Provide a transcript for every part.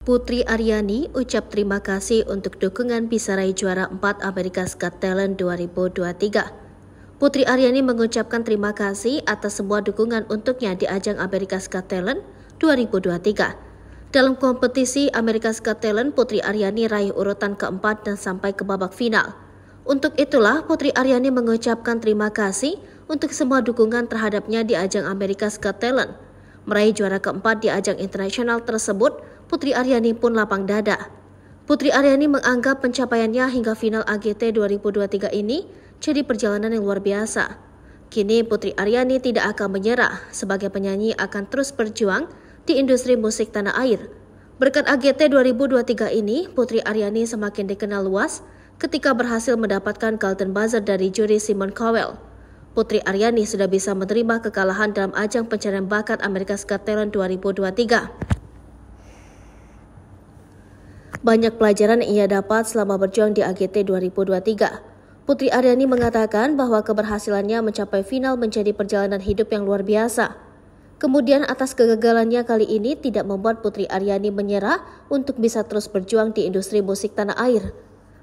Putri Aryani ucap terima kasih untuk dukungan bisa raih juara 4 America's Got Talent 2023. Putri Aryani mengucapkan terima kasih atas semua dukungan untuknya di ajang America's Got Talent 2023. Dalam kompetisi America's Got Talent, Putri Aryani raih urutan keempat dan sampai ke babak final. Untuk itulah Putri Aryani mengucapkan terima kasih untuk semua dukungan terhadapnya di ajang America's Got Talent. Meraih juara keempat di ajang internasional tersebut, Putri Aryani pun lapang dada. Putri Aryani menganggap pencapaiannya hingga final AGT 2023 ini jadi perjalanan yang luar biasa. Kini Putri Aryani tidak akan menyerah, sebagai penyanyi akan terus berjuang di industri musik tanah air. Berkat AGT 2023 ini, Putri Aryani semakin dikenal luas ketika berhasil mendapatkan Golden Buzzer dari juri Simon Cowell. Putri Aryani sudah bisa menerima kekalahan dalam ajang pencarian bakat America's Got Talent 2023. Banyak pelajaran yang ia dapat selama berjuang di AGT 2023. Putri Aryani mengatakan bahwa keberhasilannya mencapai final menjadi perjalanan hidup yang luar biasa. Kemudian atas kegagalannya kali ini tidak membuat Putri Aryani menyerah untuk bisa terus berjuang di industri musik tanah air.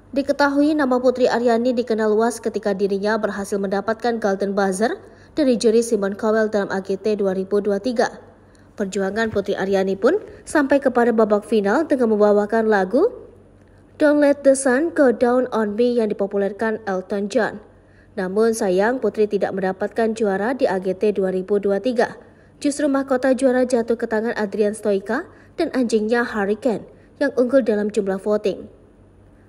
Diketahui nama Putri Aryani dikenal luas ketika dirinya berhasil mendapatkan Golden Buzzer dari juri Simon Cowell dalam AGT 2023. Perjuangan Putri Aryani pun sampai kepada babak final dengan membawakan lagu Don't Let the Sun Go Down on Me yang dipopulerkan Elton John. Namun sayang Putri tidak mendapatkan juara di AGT 2023. Justru mahkota juara jatuh ke tangan Adrian Stoica dan anjingnya Hurricane yang unggul dalam jumlah voting.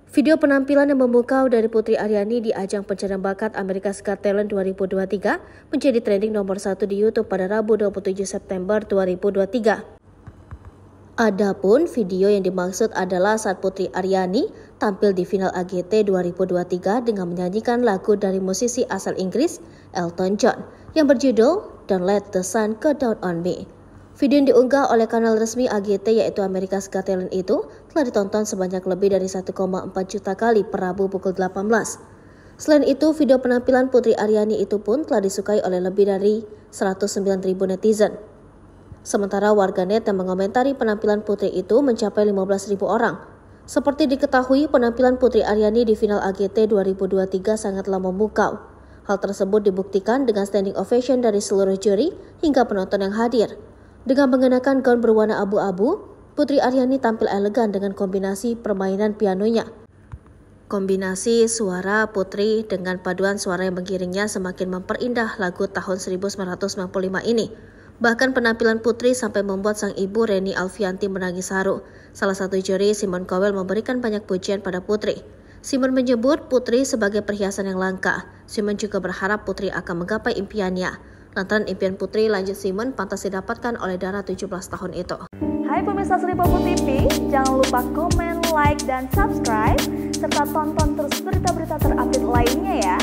Video penampilan yang memukau dari Putri Aryani di ajang pencarian bakat America's Got Talent 2023 menjadi trending nomor 1 di YouTube pada Rabu 27 September 2023. Adapun video yang dimaksud adalah saat Putri Aryani tampil di final AGT 2023 dengan menyanyikan lagu dari musisi asal Inggris Elton John yang berjudul Don't Let the Sun Go Down on Me. Video yang diunggah oleh kanal resmi AGT yaitu America's Got Talent itu telah ditonton sebanyak lebih dari 1,4 juta kali per Rabu pukul 18. Selain itu, video penampilan Putri Aryani itu pun telah disukai oleh lebih dari 109.000 netizen. Sementara warganet yang mengomentari penampilan Putri itu mencapai 15.000 orang. Seperti diketahui, penampilan Putri Aryani di final AGT 2023 sangatlah memukau. Hal tersebut dibuktikan dengan standing ovation dari seluruh juri hingga penonton yang hadir. Dengan mengenakan gaun berwarna abu-abu, Putri Aryani tampil elegan dengan kombinasi permainan pianonya. Kombinasi suara Putri dengan paduan suara yang mengiringnya semakin memperindah lagu tahun 1995 ini. Bahkan penampilan Putri sampai membuat sang ibu Reni Alfianti menangis haru. Salah satu juri Simon Cowell memberikan banyak pujian pada Putri. Simon menyebut Putri sebagai perhiasan yang langka. Simon juga berharap Putri akan menggapai impiannya. Lantaran impian Putri, lanjut Simon, pantas didapatkan oleh Dara 17 tahun itu. Hai pemirsa Sri Popo TV, jangan lupa komen, like, dan subscribe, serta tonton terus berita-berita terupdate lainnya ya.